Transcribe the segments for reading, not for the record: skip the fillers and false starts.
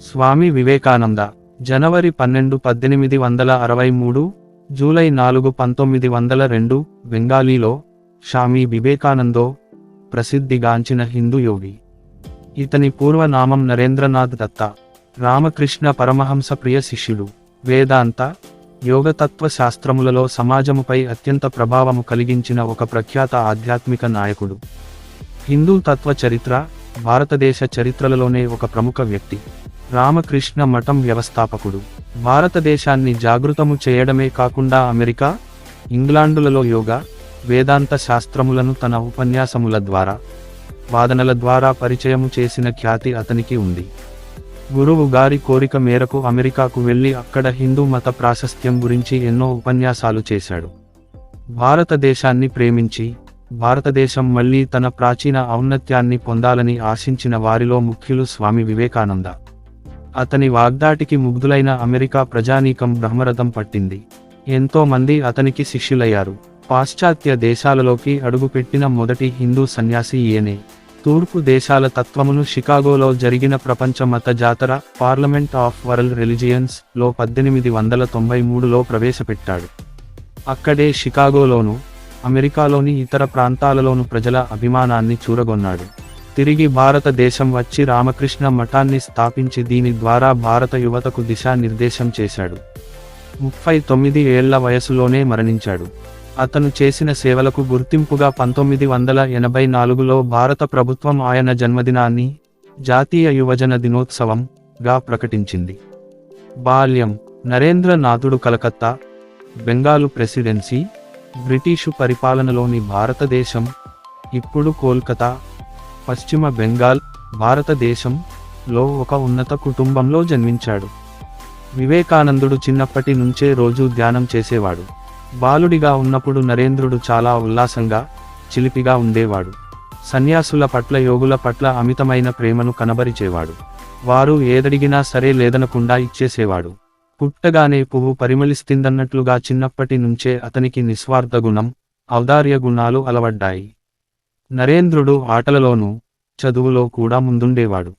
స్వామి వివేకానంద జనవరి 12, 1863, July 4, 1902 బెంగాలీలో స్వామి వివేకానందో ప్రసిద్ధిగాంచిన హిందూ యోగి. ఇతని పూర్వనామం నరేంద్రనాథ్ దత్త. రామకృష్ణ పరమహంస ప్రియ శిష్యుడు. వేదాంత, యోగతత్వ శాస్త్రములలో సమాజముపై అత్యంత ప్రభావము కలిగించిన ఒక ప్రఖ్యాత ఆధ్యాత్మిక నాయకుడు. హిందూ తత్వ చరిత్ర, భారతదేశ చరిత్రలలోనే ఒక ప్రముఖ వ్యక్తి. రామకృష్ణ మఠం వ్యవస్థాపకుడు. భారతదేశాన్ని జాగృతము చేయడమే కాకుండా అమెరికా, ఇంగ్లాండులలో యోగా, వేదాంత శాస్త్రములను తన ఉపన్యాసముల ద్వారా, వాదనల ద్వారా పరిచయము చేసిన ఖ్యాతి అతనికి ఉంది. గురువు గారి కోరిక మేరకు అమెరికాకు వెళ్లి అక్కడ హిందూ మత ప్రాశస్త్యం గురించి ఎన్నో ఉపన్యాసాలు చేశాడు. భారతదేశాన్ని ప్రేమించి, భారతదేశం మళ్లీ తన ప్రాచీన ఔన్నత్యాన్ని పొందాలని ఆశించిన వారిలో ముఖ్యులు స్వామి వివేకానంద. అతని వాగ్దాటికి ముగ్ధులైన అమెరికా ప్రజానీకం బ్రహ్మరథం పట్టింది. ఎంతో మంది అతనికి శిష్యులయ్యారు. పాశ్చాత్య దేశాలలోకి అడుగుపెట్టిన మొదటి హిందూ సన్యాసి ఈయనే. తూర్పు దేశాల తత్వమును షికాగోలో జరిగిన ప్రపంచ మత జాతర, పార్లమెంట్ ఆఫ్ వరల్డ్ రిలిజియన్స్ లో 1893లో ప్రవేశపెట్టాడు. అక్కడే షికాగోలోను, అమెరికాలోని ఇతర ప్రాంతాలలోను ప్రజల అభిమానాన్ని చూరగొన్నాడు. తిరిగి భారతదేశం వచ్చి రామకృష్ణ మఠాన్ని స్థాపించి దీని ద్వారా భారత యువతకు దిశానిర్దేశం చేశాడు. 39 ఏళ్ల వయసులోనే మరణించాడు. అతను చేసిన సేవలకు గుర్తింపుగా 1984లో భారత ప్రభుత్వం ఆయన జన్మదినాన్ని జాతీయ యువజన దినోత్సవం గా ప్రకటించింది. బాల్యం. నరేంద్రనాథుడు కలకత్తా, బెంగాలు ప్రెసిడెన్సీ, బ్రిటిషు పరిపాలనలోని భారతదేశం, ఇప్పుడు కోల్కతా, పశ్చిమ బెంగాల్, భారతదేశం లో ఒక ఉన్నత కుటుంబంలో జన్మించాడు. వివేకానందుడు చిన్నప్పటి నుంచే రోజూ ధ్యానం చేసేవాడు. బాలుడిగా ఉన్నప్పుడు నరేంద్రుడు చాలా ఉల్లాసంగా, చిలిపిగా ఉండేవాడు. సన్యాసుల పట్ల, యోగుల పట్ల అమితమైన ప్రేమను కనబరిచేవాడు. వారు ఏదడిగినా సరే లేదనకుండా ఇచ్చేసేవాడు. పుట్టగానే పువ్వు పరిమళిస్తుందన్నట్లుగా చిన్నప్పటి నుంచే అతనికి నిస్వార్థ గుణం, ఔదార్య గుణాలు అలవడ్డాయి. నరేంద్రుడు ఆటలలోనూ, చదువులో కూడా ముందుండేవాడు.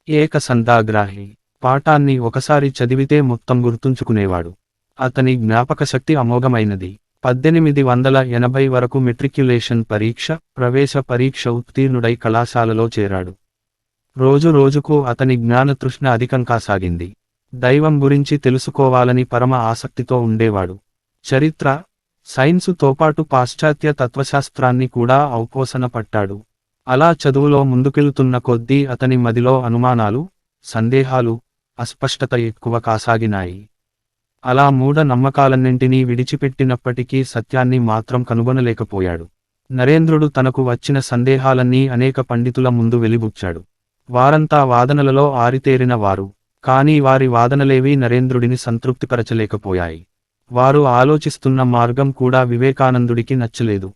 ఏకసంధాగ్రాహి. పాఠాన్ని ఒకసారి చదివితే మొత్తం గుర్తుంచుకునేవాడు. అతని జ్ఞాపకశక్తి అమోఘమైనది. 1880 వరకు మెట్రిక్యులేషన్ పరీక్ష, ప్రవేశ పరీక్ష ఉత్తీర్ణుడై కళాశాలలో చేరాడు. రోజు రోజుకు అతని జ్ఞానతృష్ణ అధికం కాసాగింది. దైవం గురించి తెలుసుకోవాలని పరమ ఆసక్తితో ఉండేవాడు. చరిత్ర, సైన్సుతో పాటు పాశ్చాత్య తత్వశాస్త్రాన్ని కూడా ఔపోసన పట్టాడు. అలా చదువులో ముందుకెళ్తున్న కొద్దీ అతని మదిలో అనుమానాలు, సందేహాలు, అస్పష్టత ఎక్కువ కాసాగినాయి. అలా మూఢ నమ్మకాలన్నింటినీ విడిచిపెట్టినప్పటికీ సత్యాన్ని మాత్రం కనుగొనలేకపోయాడు. నరేంద్రుడు తనకు వచ్చిన సందేహాలన్నీ అనేక పండితుల ముందు వెలిబుచ్చాడు. వారంతా వాదనలలో ఆరితేరిన వారు. కానీ వారి వాదనలేవీ నరేంద్రుడిని సంతృప్తిపరచలేకపోయాయి. వారు ఆలోచిస్తున్న మార్గం కూడా వివేకానందుడికి నచ్చలేదు.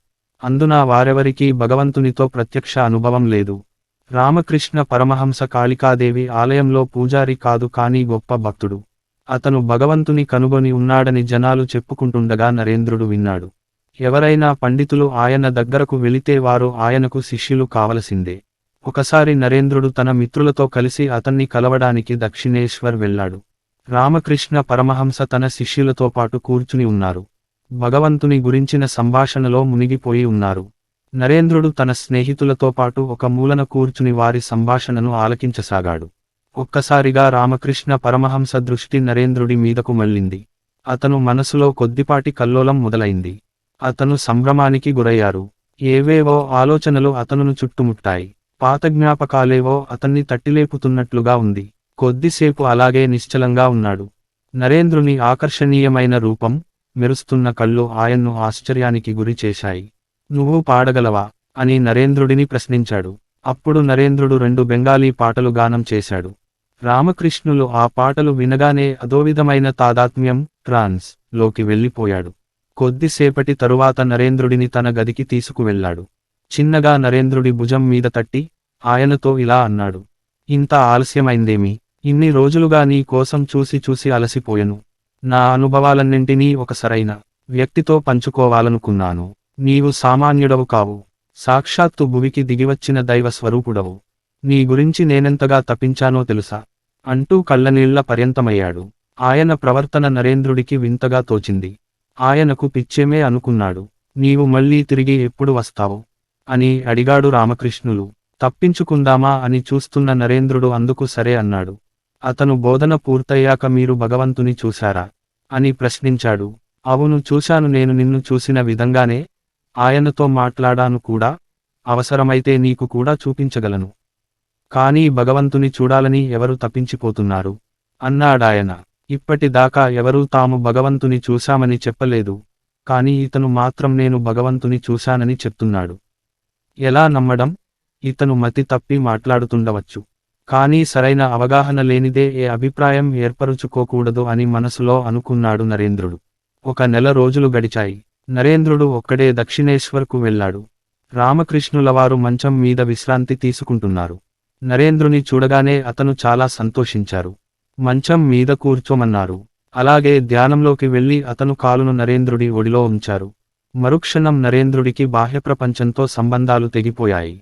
అందున వారెవరికీ భగవంతునితో ప్రత్యక్ష అనుభవం లేదు. రామకృష్ణ పరమహంస కాళికాదేవి ఆలయంలో పూజారి కాదు కానీ గొప్ప భక్తుడు. అతను భగవంతుని కనుగొని ఉన్నాడని జనాలు చెప్పుకుంటుండగా నరేంద్రుడు విన్నాడు. ఎవరైనా పండితులు ఆయన దగ్గరకు వెళితే వారు ఆయనకు శిష్యులు కావలసిందే. ఒకసారి నరేంద్రుడు తన మిత్రులతో కలిసి అతన్ని కలవడానికి దక్షిణేశ్వర్ వెళ్ళాడు. రామకృష్ణ పరమహంస తన శిష్యులతో పాటు కూర్చుని ఉన్నారు. భగవంతుని గురించిన సంభాషణలో మునిగిపోయి ఉన్నారు. నరేంద్రుడు తన స్నేహితులతో పాటు ఒక మూలన కూర్చుని వారి సంభాషణను ఆలకించసాగాడు. ఒక్కసారిగా రామకృష్ణ పరమహంస దృష్టి నరేంద్రుడి మీదకు మళ్ళింది. అతను మనసులో కొద్దిపాటి కల్లోలం మొదలైంది. అతను సంభ్రమానికి గురయ్యారు. ఏవేవో ఆలోచనలు అతనును చుట్టుముట్టాయి. పాత జ్ఞాపకాలేవో అతన్ని తట్టిలేపుతున్నట్లుగా ఉంది. కొద్దిసేపు అలాగే నిశ్చలంగా ఉన్నాడు. నరేంద్రుని ఆకర్షణీయమైన రూపం, మెరుస్తున్న కళ్ళు ఆయన్ను ఆశ్చర్యానికి గురి చేశాయి. నువ్వు పాడగలవా అని నరేంద్రుడిని ప్రశ్నించాడు. అప్పుడు నరేంద్రుడు 2 బెంగాలీ పాటలు గానం చేశాడు. రామకృష్ణులు ఆ పాటలు వినగానే అదోవిధమైన తాదాత్మ్యం, ట్రాన్స్ లోకి వెళ్ళిపోయాడు. కొద్దిసేపటి తరువాత నరేంద్రుడిని తన గదికి తీసుకువెళ్ళాడు. చిన్నగా నరేంద్రుడి భుజం మీద తట్టి ఆయనతో ఇలా అన్నాడు. ఇంత ఆలస్యమైందేమి? ఇన్ని రోజులుగా నీ కోసం చూసి చూసి అలసిపోయెను. నా అనుభవాలన్నింటినీ ఒక సరైన వ్యక్తితో పంచుకోవాలనుకున్నాను. నీవు సామాన్యుడవు కావు. సాక్షాత్తు భువికి దిగివచ్చిన దైవ స్వరూపుడవు. నీ గురించి నేనెంతగా తపించానో తెలుసా? అంటూ కళ్ళనీళ్ల పర్యంతమయ్యాడు. ఆయన ప్రవర్తన నరేంద్రుడికి వింతగా తోచింది. ఆయనకు పిచ్చేమే అనుకున్నాడు. నీవు మళ్ళీ తిరిగి ఎప్పుడు వస్తావు అని అడిగాడు రామకృష్ణులు. తప్పించుకుందామా అని చూస్తున్న నరేంద్రుడు అందుకు సరే అన్నాడు. అతను బోధన పూర్తయ్యాక మీరు భగవంతుని చూశారా అని ప్రశ్నించాడు. అవును చూశాను, నేను నిన్ను చూసిన విధంగానే ఆయనతో మాట్లాడాను కూడా, అవసరమైతే నీకు కూడా చూపించగలను. కానీ భగవంతుని చూడాలని ఎవరు తప్పించిపోతున్నారు అన్నాడాయన. ఇప్పటిదాకా ఎవరూ తాము భగవంతుని చూశామని చెప్పలేదు, కానీ ఇతను మాత్రం నేను భగవంతుని చూశానని చెప్తున్నాడు. ఎలా నమ్మడం? ఇతను మతి తప్పి మాట్లాడుతుండవచ్చు, కానీ సరైన అవగాహన లేనిదే ఏ అభిప్రాయం ఏర్పరుచుకోకూడదు అని మనసులో అనుకున్నాడు నరేంద్రుడు. 1 నెల రోజులు గడిచాయి. నరేంద్రుడు ఒక్కడే దక్షిణేశ్వర్కు వెళ్ళాడు. రామకృష్ణులవారు మంచం మీద విశ్రాంతి తీసుకుంటున్నారు. నరేంద్రుని చూడగానే అతను చాలా సంతోషించారు. మంచం మీద కూర్చోమన్నారు. అలాగే ధ్యానంలోకి వెళ్లి అతను కాలును నరేంద్రుడి ఒడిలో ఉంచారు. మరుక్షణం నరేంద్రుడికి బాహ్యప్రపంచంతో సంబంధాలు తెగిపోయాయి.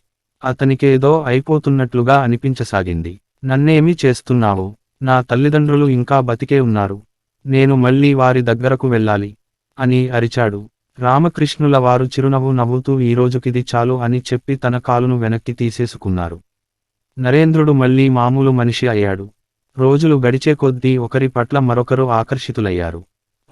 అతనికేదో అయిపోతున్నట్లుగా అనిపించసాగింది. నన్నేమి చేస్తున్నావు? నా తల్లిదండ్రులు ఇంకా బతికే ఉన్నారు, నేను మళ్ళీ వారి దగ్గరకు వెళ్ళాలి అని అరిచాడు. రామకృష్ణుల వారు చిరునవ్వు నవ్వుతూ ఈరోజుకిది చాలు అని చెప్పి తన కాలును వెనక్కి తీసేసుకున్నారు. నరేంద్రుడు మళ్ళీ మామూలు మనిషి అయ్యాడు. రోజులు గడిచే కొద్దీ ఒకరి పట్ల మరొకరు ఆకర్షితులయ్యారు.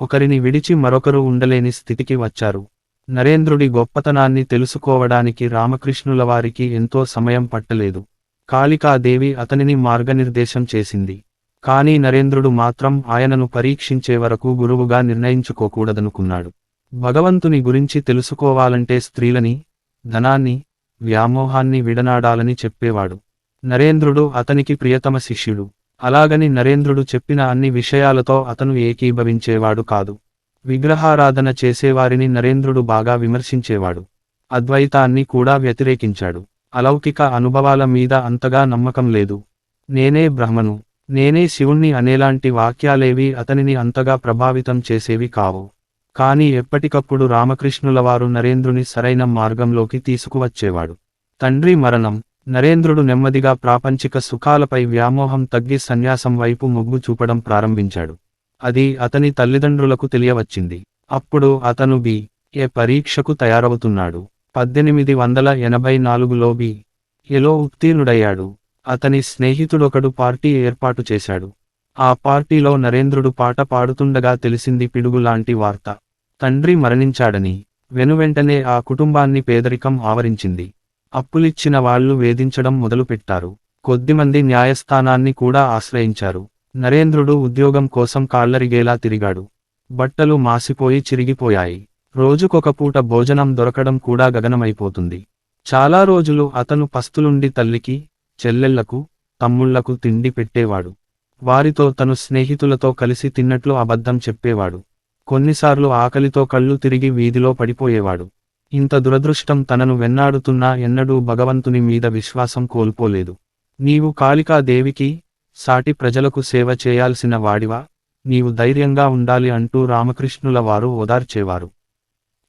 ఒకరిని విడిచి మరొకరు ఉండలేని స్థితికి వచ్చారు. నరేంద్రుడి గొప్పతనాన్ని తెలుసుకోవడానికి రామకృష్ణుల వారికి ఎంతో సమయం పట్టలేదు. కాళికాదేవి అతనిని మార్గనిర్దేశం చేసింది. కానీ నరేంద్రుడు మాత్రం ఆయనను పరీక్షించే వరకు గురువుగా నిర్ణయించుకోకూడదనుకున్నాడు. భగవంతుని గురించి తెలుసుకోవాలంటే స్త్రీలని, ధనాన్ని, వ్యామోహాన్ని విడనాడాలని చెప్పేవాడు. నరేంద్రుడు అతనికి ప్రియతమ శిష్యుడు. అలాగని నరేంద్రుడు చెప్పిన అన్ని విషయాలతో అతను ఏకీభవించేవాడు కాదు. విగ్రహారాధన చేసేవారిని నరేంద్రుడు బాగా విమర్శించేవాడు. అద్వైతాన్ని కూడా వ్యతిరేకించాడు. అలౌకిక అనుభవాల మీద అంతగా నమ్మకం లేదు. నేనే బ్రహ్మను, నేనే శివుణ్ణి అనేలాంటి వాక్యాలేవి అతనిని అంతగా ప్రభావితం చేసేవి కావు. కానీ ఎప్పటికప్పుడు రామకృష్ణులవారు నరేంద్రుని సరైన మార్గంలోకి తీసుకువచ్చేవాడు. తండ్రి మరణం. నరేంద్రుడు నెమ్మదిగా ప్రాపంచిక సుఖాలపై వ్యామోహం తగ్గి సన్యాసం వైపు మొగ్గు చూపడం ప్రారంభించాడు. అది అతని తల్లిదండ్రులకు తెలియవచ్చింది. అప్పుడు అతను B.A పరీక్షకు తయారవుతున్నాడు. 1884లో B.A ఉత్తీర్ణుడయ్యాడు. అతని స్నేహితుడొకడు పార్టీ ఏర్పాటు చేశాడు. ఆ పార్టీలో నరేంద్రుడు పాట పాడుతుండగా తెలిసింది పిడుగులాంటి వార్త. తండ్రి మరణించాడని. వెనువెంటనే ఆ కుటుంబాన్ని పేదరికం ఆవరించింది. అప్పులిచ్చిన వాళ్లు వేధించడం మొదలుపెట్టారు. కొద్దిమంది న్యాయస్థానాన్ని కూడా ఆశ్రయించారు. నరేంద్రుడు ఉద్యోగం కోసం కాళ్లరిగేలా తిరిగాడు. బట్టలు మాసిపోయి చిరిగిపోయాయి. రోజుకొక పూట భోజనం దొరకడం కూడా గగనమైపోతుంది. చాలా రోజులు అతను పస్తులుండి తల్లికి, చెల్లెళ్లకు, తమ్ముళ్లకు తిండి పెట్టేవాడు. వారితో తను స్నేహితులతో కలిసి తిన్నట్లు అబద్ధం చెప్పేవాడు. కొన్నిసార్లు ఆకలితో కళ్ళు తిరిగి వీధిలో పడిపోయేవాడు. ఇంత దురదృష్టం తనను వెన్నాడుతున్నా ఎన్నడూ భగవంతుని మీద విశ్వాసం కోల్పోలేదు. నీవు కాళికాదేవికి, సాటి ప్రజలకు సేవ చేయాల్సిన వాడివా, నీవు ధైర్యంగా ఉండాలి అంటూ రామకృష్ణుల వారు ఓదార్చేవారు.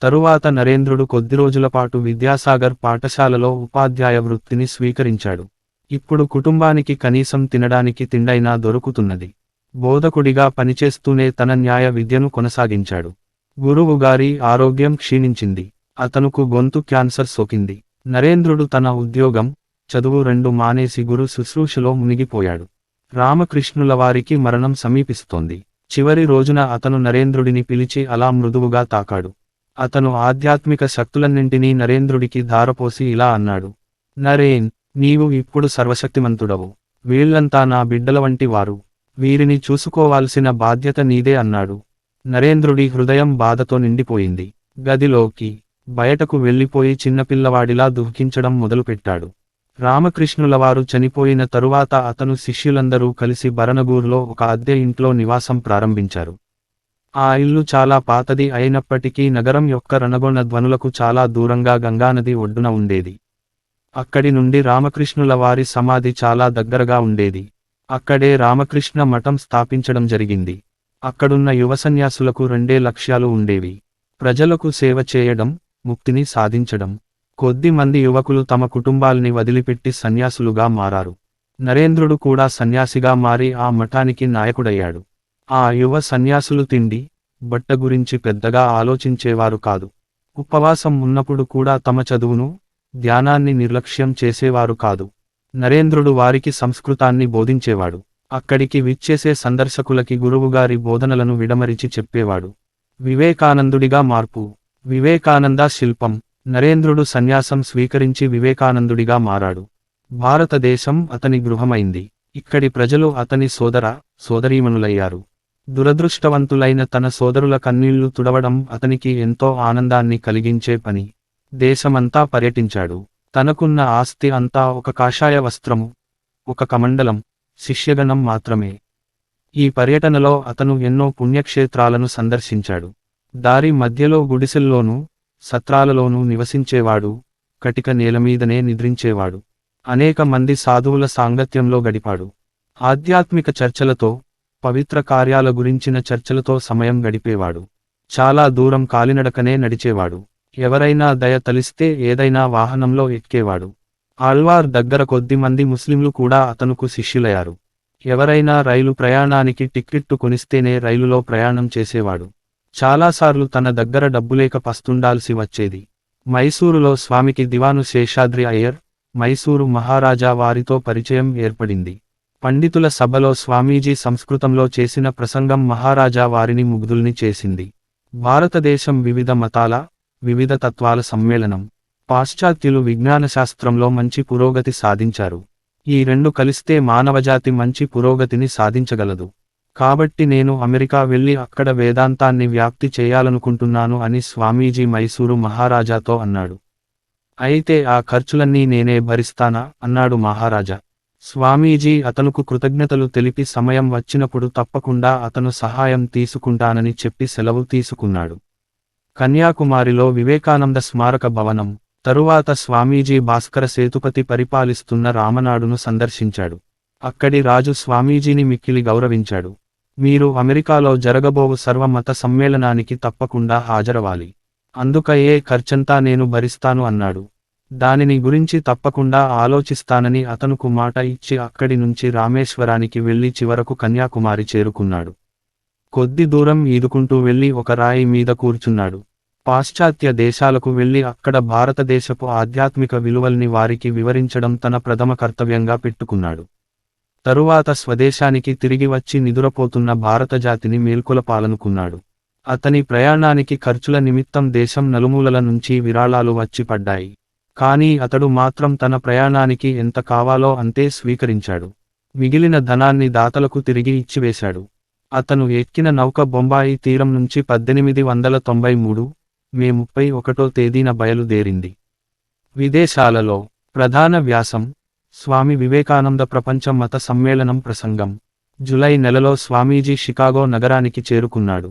తరువాత నరేంద్రుడు కొద్దిరోజులపాటు విద్యాసాగర్ పాఠశాలలో ఉపాధ్యాయ వృత్తిని స్వీకరించాడు. ఇప్పుడు కుటుంబానికి కనీసం తినడానికి తిండైనా దొరుకుతున్నది. బోధకుడిగా పనిచేస్తూనే తన న్యాయ విద్యను కొనసాగించాడు. గురువుగారి ఆరోగ్యం క్షీణించింది. అతనుకు గొంతు క్యాన్సర్ సోకింది. నరేంద్రుడు తన ఉద్యోగం, చదువు రెండు మానేసి గురు శుశ్రూషలో మునిగిపోయాడు. రామకృష్ణుల వారికి మరణం సమీపిస్తోంది. చివరి రోజున అతను నరేంద్రుడిని పిలిచి అలా మృదువుగా తాకాడు. అతను ఆధ్యాత్మిక శక్తులన్నింటినీ నరేంద్రుడికి ధారపోసి ఇలా అన్నాడు. నరేన్, నీవు ఇప్పుడు సర్వశక్తిమంతుడవు. వీళ్లంతా నా బిడ్డల వంటి వారు. వీరిని చూసుకోవాల్సిన బాధ్యత నీదే అన్నాడు. నరేంద్రుడి హృదయం బాధతో నిండిపోయింది. గదిలోకి, బయటకు వెళ్ళిపోయి చిన్నపిల్లవాడిలా దుఃఖించడం మొదలుపెట్టాడు. రామకృష్ణులవారు చనిపోయిన తరువాత అతను శిష్యులందరూ కలిసి బరనగూర్లో ఒక అద్దె ఇంట్లో నివాసం ప్రారంభించారు. ఆ ఇల్లు చాలా పాతది అయినప్పటికీ నగరం యొక్క రణగొణ ధ్వనులకు చాలా దూరంగా గంగానది ఒడ్డున ఉండేది. అక్కడి నుండి రామకృష్ణుల వారి సమాధి చాలా దగ్గరగా ఉండేది. అక్కడే రామకృష్ణ మఠం స్థాపించడం జరిగింది. అక్కడున్న యువ సన్యాసులకు 2 లక్ష్యాలు ఉండేవి. ప్రజలకు సేవ చేయడం, ముక్తిని సాధించడం. కొద్ది మంది యువకులు తమ కుటుంబాల్ని వదిలిపెట్టి సన్యాసులుగా మారారు. నరేంద్రుడు కూడా సన్యాసిగా మారి ఆ మఠానికి నాయకుడయ్యాడు. ఆ యువ సన్యాసులు తిండి, బట్ట గురించి పెద్దగా ఆలోచించేవారు కాదు. ఉపవాసం ఉన్నప్పుడు కూడా తమ చదువును, ధ్యానాన్ని నిర్లక్ష్యం చేసేవారు కాదు. నరేంద్రుడు వారికి సంస్కృతాన్ని బోధించేవాడు. అక్కడికి విచ్చేసే సందర్శకులకి గురువుగారి బోధనలను విడమరిచి చెప్పేవాడు. వివేకానందుడిగా మార్పు. వివేకానంద శిల్పం. నరేంద్రుడు సన్యాసం స్వీకరించి వివేకానందుడిగా మారాడు. భారతదేశం అతని గృహమైంది. ఇక్కడి ప్రజలు అతని సోదరీమణులయ్యారు. దురదృష్టవంతులైన తన సోదరుల కన్నీళ్లు తుడవడం అతనికి ఎంతో ఆనందాన్ని కలిగించే పని. దేశమంతా పర్యటించాడు. తనకున్న ఆస్తి అంతా ఒక కాషాయ వస్త్రము, ఒక కమండలం, శిష్యగణం మాత్రమే. ఈ పర్యటనలో అతను ఎన్నో పుణ్యక్షేత్రాలను సందర్శించాడు. దారి మధ్యలో గుడిసెల్లోనూ, సత్రాలలోనూ నివసించేవాడు, కటిక నేలమీదనే నిద్రించేవాడు. అనేక మంది సాధువుల సాంగత్యంలో గడిపాడు. ఆధ్యాత్మిక చర్చలతో, పవిత్ర కార్యాల గురించిన చర్చలతో సమయం గడిపేవాడు. చాలా దూరం కాలినడకనే నడిచేవాడు. ఎవరైనా దయ తలిస్తే ఏదైనా వాహనంలో ఎక్కేవాడు. ఆళ్వార్ దగ్గర కొద్దిమంది ముస్లింలు కూడా అతనుకు శిష్యులయ్యారు. ఎవరైనా రైలు ప్రయాణానికి టిక్కెట్టు కొనిస్తేనే రైలులో ప్రయాణం చేసేవాడు. చాలాసార్లు తన దగ్గర డబ్బులేక పస్తుండాల్సి వచ్చేది. మైసూరులో స్వామికి దివాను శేషాద్రి అయ్యర్, మైసూరు మహారాజా వారితో పరిచయం ఏర్పడింది. పండితుల సభలో స్వామీజీ సంస్కృతంలో చేసిన ప్రసంగం మహారాజా వారిని ముగ్ధుల్ని చేసింది. భారతదేశం వివిధ మతాల, వివిధ తత్వాల సమ్మేళనం. పాశ్చాత్యులు విజ్ఞానశాస్త్రంలో మంచి పురోగతి సాధించారు. ఈ రెండు కలిస్తే మానవజాతి మంచి పురోగతిని సాధించగలదు. కాబట్టి నేను అమెరికా వెళ్లి అక్కడ వేదాంతాన్ని వ్యాప్తి చేయాలనుకుంటున్నాను అని స్వామీజీ మైసూరు మహారాజాతో అన్నాడు. అయితే ఆ ఖర్చులన్నీ నేనే భరిస్తానా అన్నాడు మహారాజా. స్వామీజీ అతనుకు కృతజ్ఞతలు తెలిపి సమయం వచ్చినప్పుడు తప్పకుండా అతను సహాయం తీసుకుంటానని చెప్పి సెలవు తీసుకున్నాడు. కన్యాకుమారిలో వివేకానంద స్మారక భవనం. తరువాత స్వామీజీ భాస్కర సేతుపతి పరిపాలిస్తున్న రామనాడును సందర్శించాడు. అక్కడి రాజు స్వామీజీని మిక్కిలి గౌరవించాడు. మీరు అమెరికాలో జరగబోవు సర్వమత సమ్మేళనానికి తప్పకుండా హాజరవాలి. అందుకయ్యే ఖర్చంతా నేను భరిస్తాను అన్నాడు. దానిని గురించి తప్పకుండా ఆలోచిస్తానని అతనుకు మాట ఇచ్చి అక్కడి నుంచి రామేశ్వరానికి వెళ్లి చివరకు కన్యాకుమారి చేరుకున్నాడు. కొద్ది దూరం ఈదుకుంటూ వెళ్లి ఒక రాయి మీద కూర్చున్నాడు. పాశ్చాత్య దేశాలకు వెళ్లి అక్కడ భారతదేశపు ఆధ్యాత్మిక విలువల్ని వారికి వివరించడం తన ప్రథమ కర్తవ్యంగా పెట్టుకున్నాడు. తరువాత స్వదేశానికి తిరిగి వచ్చి నిదురపోతున్న భారతజాతిని మేల్కొలపాలనుకున్నాడు. అతని ప్రయాణానికి ఖర్చుల నిమిత్తం దేశం నలుమూలల నుంచి విరాళాలు వచ్చి పడ్డాయి. కానీ అతడు మాత్రం తన ప్రయాణానికి ఎంత కావాలో అంతే స్వీకరించాడు. మిగిలిన ధనాన్ని దాతలకు తిరిగి ఇచ్చివేశాడు. అతను ఎక్కిన నౌక బొంబాయి తీరం నుంచి 1893 మే 31వ తేదీన బయలుదేరింది. విదేశాలలో ప్రధాన వ్యాసం స్వామి వివేకానంద ప్రపంచ మత సమ్మేళనం ప్రసంగం. జులై నెలలో స్వామీజీ షికాగో నగరానికి చేరుకున్నాడు.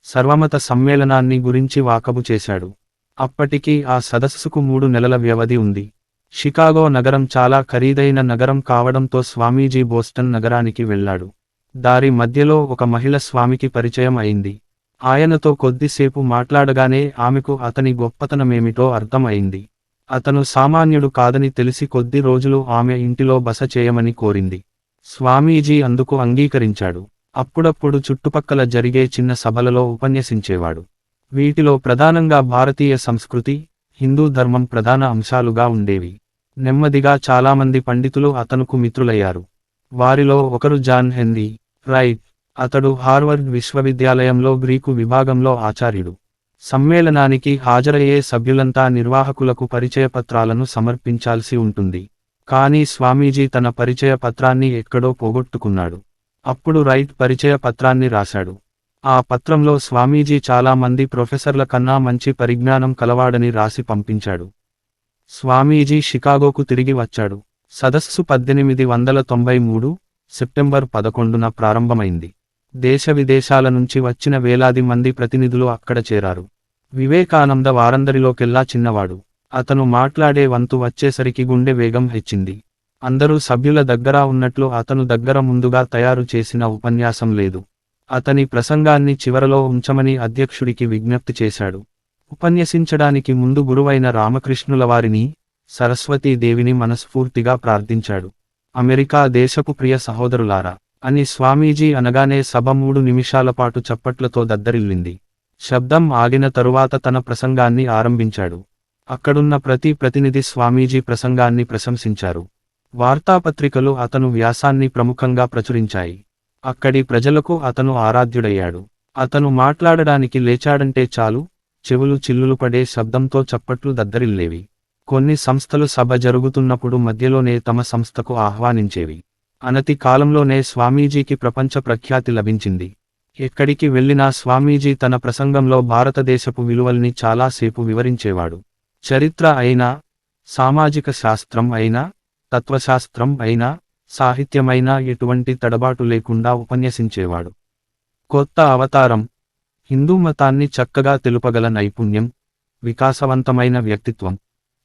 సర్వమత సమ్మేళనాన్ని గురించి వాకబు చేశాడు. అప్పటికి ఆ సదస్సుకు 3 నెలల వ్యవధి ఉంది. షికాగో నగరం చాలా ఖరీదైన నగరం కావడంతో స్వామీజీ బోస్టన్ నగరానికి వెళ్లాడు. దారి మధ్యలో ఒక మహిళ స్వామికి పరిచయం అయింది. ఆయనతో కొద్దిసేపు మాట్లాడగానే ఆమెకు అతని గొప్పతనమేమిటో అర్థం అయింది. అతను సామాన్యుడు కాదని తెలిసి కొద్ది రోజులు ఆమె ఇంటిలో బస చేయమని కోరింది. స్వామీజీ అందుకు అంగీకరించాడు. అప్పుడప్పుడు చుట్టుపక్కల జరిగే చిన్న సభలలో ఉపన్యసించేవాడు. వీటిలో ప్రధానంగా భారతీయ సంస్కృతి, హిందూ ధర్మం ప్రధాన అంశాలుగా ఉండేవి. నెమ్మదిగా చాలామంది పండితులు అతనుకు మిత్రులయ్యారు. వారిలో ఒకరు జాన్ హెన్రీ రైట్. అతడు హార్వర్డ్ విశ్వవిద్యాలయంలో గ్రీకు విభాగంలో ఆచార్యుడు. సమ్మేళనానికి హాజరయ్యే సభ్యులంతా నిర్వాహకులకు పరిచయ పత్రాలను సమర్పించాల్సి ఉంటుంది. కానీ స్వామీజీ తన పరిచయ పత్రాన్ని ఎక్కడో పోగొట్టుకున్నాడు. అప్పుడు రైట్ పరిచయ పత్రాన్ని రాశాడు. ఆ పత్రంలో స్వామీజీ చాలా మంది ప్రొఫెసర్ల కన్నా మంచి పరిజ్ఞానం కలవాడని రాసి పంపించాడు. స్వామీజీ షికాగోకు తిరిగి వచ్చాడు. సదస్సు 1893 సెప్టెంబర్ 11న ప్రారంభమైంది. దేశ విదేశాల నుంచి వచ్చిన వేలాది మంది ప్రతినిధులు అక్కడ చేరారు. వివేకానంద వారందరిలోకెల్లా చిన్నవాడు. అతను మాట్లాడే వంతు వచ్చేసరికి గుండె వేగం హెచ్చింది. అందరూ సభ్యుల దగ్గర ఉన్నట్లు అతను దగ్గర ముందుగా తయారు చేసిన ఉపన్యాసం లేదు. అతని ప్రసంగాన్ని చివరలో ఉంచమని అధ్యక్షుడికి విజ్ఞప్తి చేశాడు. ఉపన్యసించడానికి ముందు గురువైన రామకృష్ణుల వారిని, సరస్వతీదేవిని మనస్ఫూర్తిగా ప్రార్థించాడు. అమెరికా దేశపు ప్రియ సహోదరులారా అని స్వామీజీ అనగానే సభ 3 నిమిషాల పాటు చప్పట్లతో దద్దరిల్లింది. శబ్దం ఆగిన తరువాత తన ప్రసంగాన్ని ఆరంభించాడు. అక్కడున్న ప్రతి ప్రతినిధి స్వామీజీ ప్రసంగాన్ని ప్రశంసించారు. వార్తాపత్రికలు అతను వ్యాసాన్ని ప్రముఖంగా ప్రచురించాయి. అక్కడి ప్రజలకు అతను ఆరాధ్యుడయ్యాడు. అతను మాట్లాడడానికి లేచాడంటే చాలు, చెవులు చిల్లులు పడే శబ్దంతో చప్పట్లు దద్దరిల్లేవి. కొన్ని సంస్థలు సభ జరుగుతున్నప్పుడు మధ్యలోనే తమ సంస్థకు ఆహ్వానించేవి. అనతి కాలంలోనే స్వామీజీకి ప్రపంచ ప్రఖ్యాతి లభించింది. ఎక్కడికి వెళ్ళినా స్వామీజీ తన ప్రసంగంలో భారతదేశపు విలువల్ని చాలాసేపు వివరించేవాడు. చరిత్ర అయినా, సామాజిక శాస్త్రం అయినా, తత్వశాస్త్రం అయినా, సాహిత్యమైనా ఎటువంటి తడబాటు లేకుండా ఉపన్యసించేవాడు. కొత్త అవతారం, హిందూ మతాన్ని చక్కగా తెలుపగల నైపుణ్యం, వికాసవంతమైన వ్యక్తిత్వం,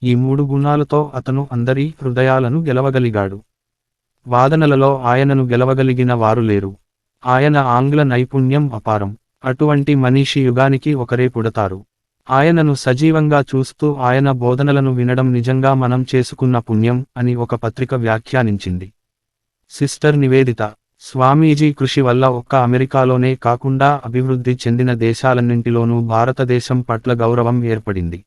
ఈ 3 గుణాలతో అతను అందరి హృదయాలను గెలవగలిగాడు. వాదనలలో ఆయనను గెలవగలిగిన వారు లేరు. ఆయన ఆంగ్ల నైపుణ్యం అపారం. అటువంటి మనిషి యుగానికి ఒకరే పుడతారు. ఆయనను సజీవంగా చూస్తూ ఆయన బోధనలను వినడం నిజంగా మనం చేసుకున్న పుణ్యం అని ఒక పత్రిక వ్యాఖ్యానించింది. సిస్టర్ నివేదిత, స్వామీజీ కృషి వల్ల ఒక్క అమెరికాలోనే కాకుండా అభివృద్ధి చెందిన దేశాలన్నింటిలోనూ భారతదేశం పట్ల గౌరవం ఏర్పడింది.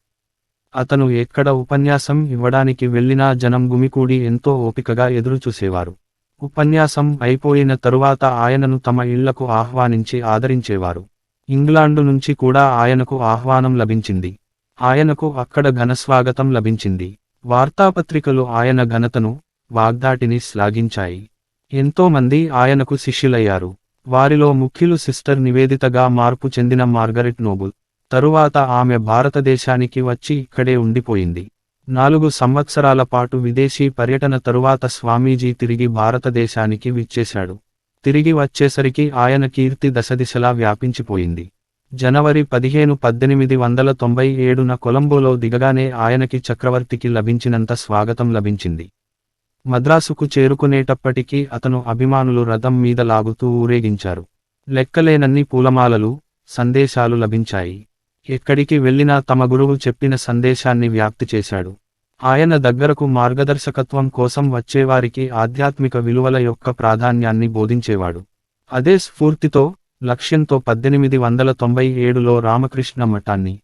అతను ఎక్కడ ఉపన్యాసం ఇవ్వడానికి వెళ్ళినా జనం గుమికూడి ఎంతో ఓపికగా ఎదురుచూసేవారు. ఉపన్యాసం అయిపోయిన తరువాత ఆయనను తమ ఇళ్లకు ఆహ్వానించి ఆదరించేవారు. ఇంగ్లాండు నుంచి కూడా ఆయనకు ఆహ్వానం లభించింది. ఆయనకు అక్కడ ఘనస్వాగతం లభించింది. వార్తాపత్రికలు ఆయన ఘనతను, వాగ్దాటిని శ్లాఘించాయి. ఎంతోమంది ఆయనకు శిష్యులయ్యారు. వారిలో ముఖ్యులు సిస్టర్ నివేదితగా మార్పు చెందిన మార్గరెట్ నోబుల్. తరువాత ఆమె భారతదేశానికి వచ్చి ఇక్కడే ఉండిపోయింది. 4 సంవత్సరాల పాటు విదేశీ పర్యటన తరువాత స్వామీజీ తిరిగి భారతదేశానికి విచ్చేశాడు. తిరిగి వచ్చేసరికి ఆయన కీర్తి దశదిశలా వ్యాపించిపోయింది. జనవరి 15, 1897న కొలంబోలో దిగగానే ఆయనకి చక్రవర్తికి లభించినంత స్వాగతం లభించింది. మద్రాసుకు చేరుకునేటప్పటికీ అతను అభిమానులు రథం మీద లాగుతూ ఊరేగించారు. లెక్కలేనన్ని పూలమాలలు, సందేశాలు లభించాయి. ఎక్కడికి వెళ్ళినా తమ గురువు చెప్పిన సందేశాన్ని వ్యాప్తి చేశాడు. ఆయన దగ్గరకు మార్గదర్శకత్వం కోసం వచ్చేవారికి ఆధ్యాత్మిక విలువల యొక్క ప్రాధాన్యాన్ని బోధించేవాడు. అదే స్ఫూర్తితో, లక్ష్యంతో 1897లో రామకృష్ణ మఠాన్ని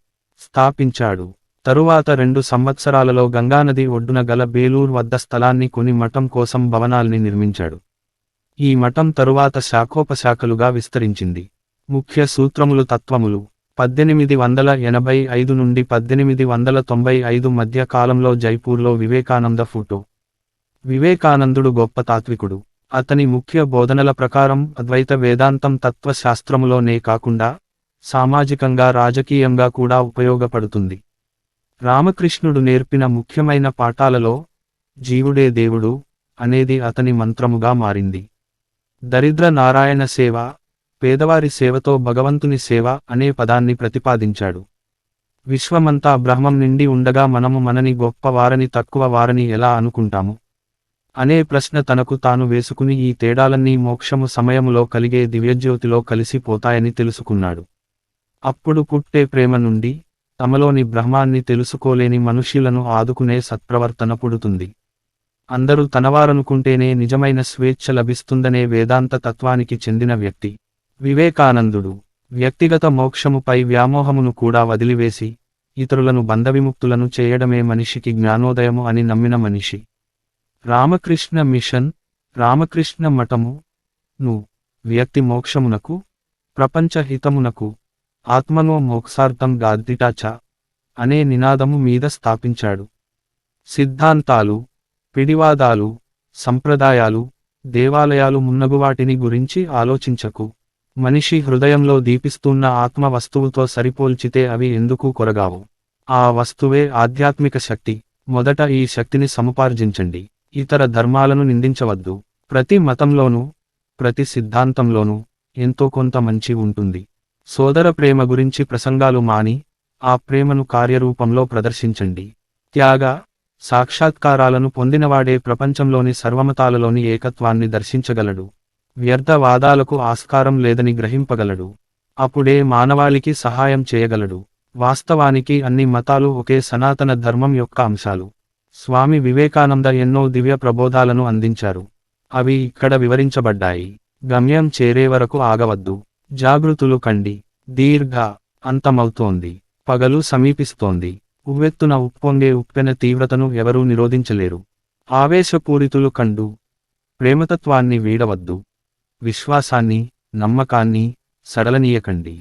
స్థాపించాడు. తరువాత 2 సంవత్సరాలలో గంగానది ఒడ్డున గల బేలూర్ వద్ద స్థలాన్ని కొని మఠం కోసం భవనాల్ని నిర్మించాడు. ఈ మఠం తరువాత శాఖోపశాఖలుగా విస్తరించింది. ముఖ్య సూత్రములు తత్వములు 1885 నుండి 1895 మధ్య కాలంలో జైపూర్లో వివేకానంద ఫోటో. వివేకానందుడు గొప్ప తాత్వికుడు. అతని ముఖ్య బోధనల ప్రకారం అద్వైత వేదాంతం తత్వశాస్త్రములోనే కాకుండా సామాజికంగా రాజకీయంగా కూడా ఉపయోగపడుతుంది. రామకృష్ణుడు నేర్పిన ముఖ్యమైన పాఠాలలో జీవుడే దేవుడు అనేది అతని మంత్రముగా మారింది. దరిద్ర నారాయణ సేవ, పేదవారి సేవతో భగవంతుని సేవ అనే పదాన్ని ప్రతిపాదించాడు. విశ్వమంతా బ్రహ్మం నిండి ఉండగా మనము మనని గొప్ప వారని తక్కువ వారని ఎలా అనుకుంటాము అనే ప్రశ్న తనకు తాను వేసుకుని ఈ తేడాలన్నీ మోక్షము సమయములో కలిగే దివ్యజ్యోతిలో కలిసిపోతాయని తెలుసుకున్నాడు. అప్పుడు పుట్టే ప్రేమ నుండి తమలోని బ్రహ్మాన్ని తెలుసుకోలేని మనుష్యులను ఆదుకునే సత్ప్రవర్తన పుడుతుంది. అందరూ తనవారనుకుంటేనే నిజమైన స్వేచ్ఛ లభిస్తుందనే వేదాంత తత్వానికి చెందిన వ్యక్తి వివేకానందుడు. వ్యక్తిగత మోక్షముపై వ్యామోహమును కూడా వదిలివేసి ఇతరులను బంధవిముక్తులను చేయడమే మనిషికి జ్ఞానోదయము అని నమ్మిన మనిషి. రామకృష్ణ మిషన్, రామకృష్ణ మఠము ను వ్యక్తి మోక్షమునకు, ప్రపంచ హితమునకు, ఆత్మనో మోక్షార్థం గాద్దిటాచ అనే నినాదము మీద స్థాపించాడు. సిద్ధాంతాలు, పిడివాదాలు, సంప్రదాయాలు, దేవాలయాలు మున్నగువాటిని గురించి ఆలోచించకు. మనిషి హృదయంలో దీపిస్తున్న ఆత్మ వస్తువుతో సరిపోల్చితే అవి ఎందుకు కొరగావు. ఆ వస్తువే ఆధ్యాత్మిక శక్తి. మొదట ఈ శక్తిని సముపార్జించండి. ఇతర ధర్మాలను నిందించవద్దు. ప్రతి మతంలోనూ, ప్రతి సిద్ధాంతంలోనూ ఎంతో కొంత మంచి ఉంటుంది. సోదర ప్రేమ గురించి ప్రసంగాలు మాని ఆ ప్రేమను కార్యరూపంలో ప్రదర్శించండి. త్యాగ, సాక్షాత్కారాలను పొందినవాడే ప్రపంచంలోని సర్వమతాలలోని ఏకత్వాన్ని దర్శించగలడు. వ్యర్థ వాదాలకు ఆస్కారం లేదని గ్రహింపగలడు. అప్పుడే మానవాళికి సహాయం చేయగలడు. వాస్తవానికి అన్ని మతాలు ఒకే సనాతన ధర్మం యొక్క అంశాలు. స్వామి వివేకానంద ఎన్నో దివ్య ప్రబోధాలను అందించారు. అవి ఇక్కడ వివరించబడ్డాయి. గమ్యం చేరే వరకు ఆగవద్దు. జాగృతులు కండి. దీర్ఘ అంతమవుతోంది. పగలు సమీపిస్తోంది. ఉవ్వెత్తున ఉప్పొంగే ఉప్పెన తీవ్రతను ఎవరూ నిరోధించలేరు. ఆవేశపూరితులు కండు. ప్రేమతత్వాన్ని వీడవద్దు. విశ్వాసాన్ని, నమ్మకాన్ని సడలనీయకండి.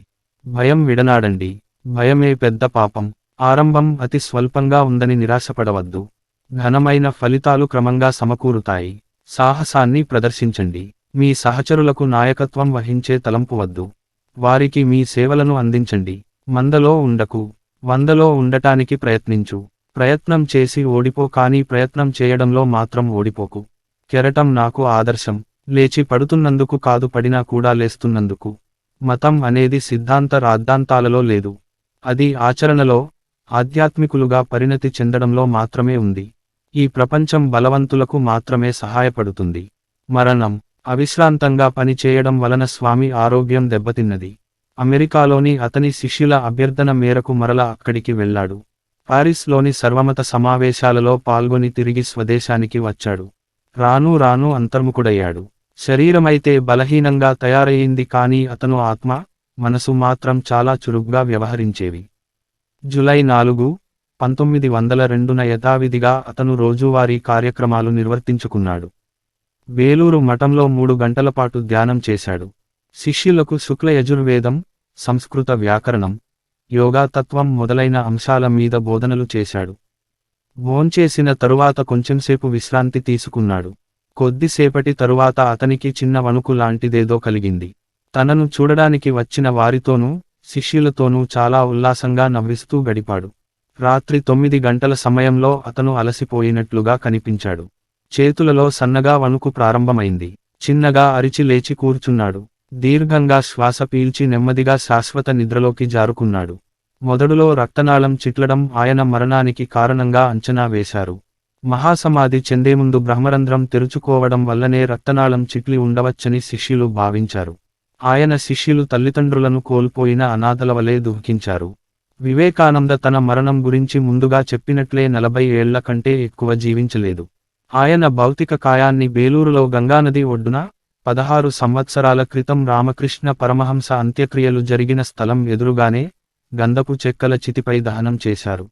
భయం విడనాడండి. భయమే పెద్ద పాపం. ఆరంభం అతి స్వల్పంగా ఉందని నిరాశపడవద్దు. ఘనమైన ఫలితాలు క్రమంగా సమకూరుతాయి. సాహసాన్ని ప్రదర్శించండి. మీ సహచరులకు నాయకత్వం వహించే తలంపు వద్దు. వారికి మీ సేవలను అందించండి. మందలో ఉండకు. వందలో ఉండటానికి ప్రయత్నించు. ప్రయత్నం చేసి ఓడిపో, కానీ ప్రయత్నం చేయడంలో మాత్రం ఓడిపోకు. కెరటం నాకు ఆదర్శం. లేచి పడుతున్నందుకు కాదు, పడినా కూడా లేస్తున్నందుకు. మతం అనేది సిద్ధాంత రాద్ధాంతాలలో లేదు. అది ఆచరణలో, ఆధ్యాత్మికులుగా పరిణతి చెందడంలో మాత్రమే ఉంది. ఈ ప్రపంచం బలవంతులకు మాత్రమే సహాయపడుతుంది. మరణం. అవిశ్రాంతంగా పని చేయడం వలన స్వామి ఆరోగ్యం దెబ్బతిన్నది. అమెరికాలోని అతని శిష్యుల అభ్యర్థన మేరకు మరల అక్కడికి వెళ్ళాడు. పారిస్లోని సర్వమత సమావేశాలలో పాల్గొని తిరిగి స్వదేశానికి వచ్చాడు. రాను రాను అంతర్ముఖుడయ్యాడు. శరీరమైతే బలహీనంగా తయారయింది, కానీ అతను ఆత్మ, మనసు మాత్రం చాలా చురుగ్గా వ్యవహరించేవి. జూలై 4, 1902న యథావిధిగా అతను రోజువారీ కార్యక్రమాలు నిర్వర్తించుకున్నాడు. వేలూరు మఠంలో 3 గంటలపాటు ధ్యానం చేశాడు. శిష్యులకు శుక్ల యజుర్వేదం, సంస్కృత వ్యాకరణం, యోగా తత్వం మొదలైన అంశాల మీద బోధనలు చేశాడు. భోంచేసిన తరువాత కొంచెంసేపు విశ్రాంతి తీసుకున్నాడు. కొద్దిసేపటి తరువాత అతనికి చిన్న వణుకు లాంటిదేదో కలిగింది. తనను చూడడానికి వచ్చిన వారితోనూ, శిష్యులతోనూ చాలా ఉల్లాసంగా నవ్విస్తూ గడిపాడు. రాత్రి 9 గంటల సమయంలో అతను అలసిపోయినట్లుగా కనిపించాడు. చేతులలో సన్నగా వణుకు ప్రారంభమైంది. చిన్నగా అరిచి లేచి కూర్చున్నాడు. దీర్ఘంగా శ్వాస పీల్చి నెమ్మదిగా శాశ్వత నిద్రలోకి జారుకున్నాడు. మొదడులో రక్తనాళం చిట్లడం ఆయన మరణానికి కారణంగా అంచనా వేశారు. మహాసమాధి చెందేముందు బ్రహ్మరంధ్రం తెరుచుకోవడం వల్లనే రక్తనాళం చిట్లి ఉండవచ్చని శిష్యులు భావించారు. ఆయన శిష్యులు తల్లిదండ్రులను కోల్పోయిన అనాథల వలె దుఃఖించారు. వివేకానంద తన మరణం గురించి ముందుగా చెప్పినట్లే 40 ఏళ్ల కంటే ఎక్కువ జీవించలేదు. ఆయన భౌతిక కాయాన్ని బేలూరులో గంగానది ఒడ్డున 16 సంవత్సరాల క్రితం రామకృష్ణ పరమహంస అంత్యక్రియలు జరిగిన స్థలం ఎదురుగానే గంధపు చెక్కల చితిపై దహనం చేశారు.